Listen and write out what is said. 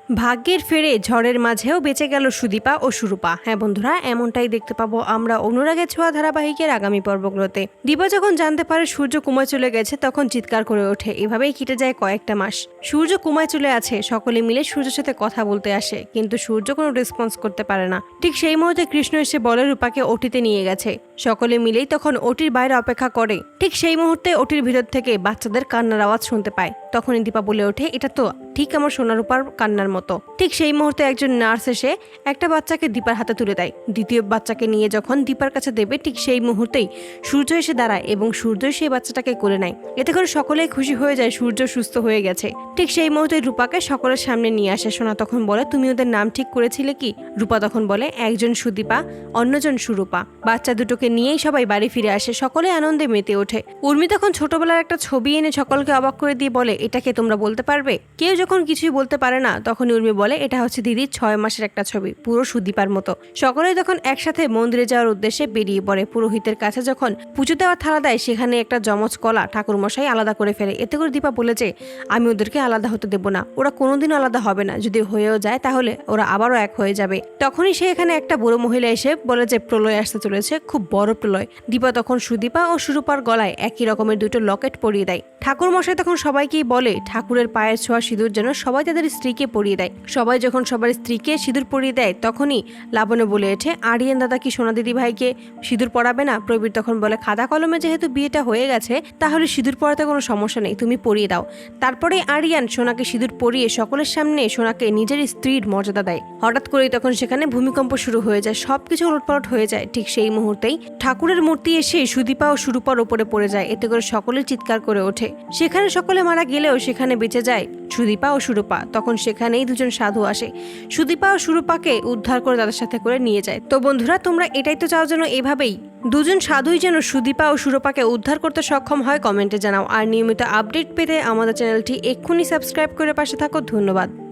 ভাগ্যের ফেরে ঝড়ের মাঝেও বেঁচে গেল সুদীপা ও সুরূপা। হ্যাঁ বন্ধুরা, এমনটাই দেখতে পাবো আমরা অনুরাগের ছোঁয়া ধারাবাহিকের আগামী পর্বগুলোতে। দীপা যখন জানতে পারে সূর্য কুমায় চলে গেছে তখন চিৎকার করে ওঠে। এভাবেই কেটে যায় কয়েকটা মাস। সূর্য কুমায় চলে আছে, সকলে মিলে সূর্যের সাথে কথা বলতে আসে, কিন্তু সূর্য কোনো রেসপন্স করতে পারে না। ঠিক সেই মুহূর্তে কৃষ্ণ এসে বলে রূপাকে ওটিতে নিয়ে গেছে। সকলে মিলেই তখন ওটির বাইরে অপেক্ষা করে। ঠিক সেই মুহূর্তে ওটির ভিতর থেকে বাচ্চাদের কান্নার আওয়াজ শুনতে পায়। তখনই দীপা বলে ওঠে, এটা তো ঠিক আমার সোনা রূপার কান্নার মতো। ঠিক সেই মুহূর্তে একজন নার্স এসে একটা বাচ্চাকে দীপার হাতে তুলে দেয়। দ্বিতীয় বাচ্চাকে নিয়ে যখন দীপার কাছে দেবে, ঠিক সেই মুহূর্তেই সূর্য এসে দাঁড়ায় এবং সূর্য সেই বাচ্চাটাকে কোলে নেয়। এতে করে সকলেই খুশি হয়ে যায়, সূর্য সুস্থ হয়ে গেছে। ঠিক সেই মুহূর্তে রূপাকে সকলের সামনে নিয়ে আসে। সোনা তখন বলে, তুমি ওদের নাম ঠিক করেছিলে কি? রূপা তখন বলে, একজন সুদীপা, অন্যজন সুরূপা। বাচ্চা দুটোকে নিয়েই সবাই বাড়ি ফিরে আসে, সকলে আনন্দে মেতে ওঠে। উর্মি তখন ছোটবেলার একটা ছবি এনে সকলকে অবাক করে দিয়ে বলে, এটাকে তোমরা বলতে পারবে? কেউ যখন কিছুই বলতে পারে না তখন উর্মি বলে, এটা হচ্ছে দিদির 6 মাসের একটা ছবি, পুরো সুদীপার মতো। সকলেই তখন একসাথে মন্দিরে যাওয়ার উদ্দেশ্যে বেরিয়ে পড়ে। পুরোহিতের কাছে যখন পুজো দেওয়ার থালা দেয়, সেখানে একটা যমজ কলা ঠাকুরমশাই আলাদা করে ফেলে। এতে করে দীপা বলেছে, আমি ওদেরকে আলাদা হতে দেব না, ওরা কোনোদিনও আলাদা হবে না, যদি হয়েও যায় তাহলে ওরা আবারও এক হয়ে যাবে। তখনই সে এখানে একটা বুড়ো মহিলা এসে বলে যে প্রলয় আসতে চলেছে, খুব বড় প্রলয়। দীপা তখন সুদীপা ও সুরূপার গলায় একই রকমের দুটো লকেট পরিয়ে দেয়। ঠাকুরমশাই তখন সবাইকেই বলে, ঠাকুরের পায়ের ছোঁয়া সিঁদুর যেন সবাই তাদের স্ত্রীকে পরিয়ে দেয়। সবাই যখন সবার স্ত্রীকে সিঁদুর পরিয়ে দেয়, তখনই লাবণ্য বলে ওঠে, আরিয়ান দাদা কি সোনা দিদি ভাইকে সিঁদুর পরাবে না? প্রবীর তখন বলে, খাতা কলমে যেহেতু বিয়েটা হয়ে গেছে তাহলে সিঁদুর পরাতে কোনো সমস্যা নেই, তুমি পরিয়ে দাও। তারপরে আরিয়ান সোনাকে সিঁদুর পরিয়ে সকলের সামনে সোনাকে নিজের স্ত্রীর মর্যাদা দেয়। হঠাৎ করেই তখন সেখানে ভূমিকম্প শুরু হয়ে যায়, সবকিছু উলটপালট হয়ে যায়। ঠিক সেই মুহূর্তেই ঠাকুরের মূর্তি এসে সুদীপা ও সুরূপার উপরে পড়ে যায়। এতে করে সকলে চিৎকার করে ওঠে। সেখানে সকলে মারা গেলেও সেখানে বেঁচে যায় সুদীপা ও সুরূপা। তখন সেখানেই দুজন সাধু আসে, সুদীপা ও সুরূপাকে উদ্ধার করে তাদের সাথে করে নিয়ে যায়। তো বন্ধুরা, তোমরা এটাই তো চাও যেন এভাবেই দুজন সাধুই যেন সুদীপা ও সুরূপাকে উদ্ধার করতে সক্ষম হয়? কমেন্টে জানাও। আর নিয়মিত আপডেট পেতে আমাদের চ্যানেলটি এক্ষুনি সাবস্ক্রাইব করে পাশে থাকো। ধন্যবাদ।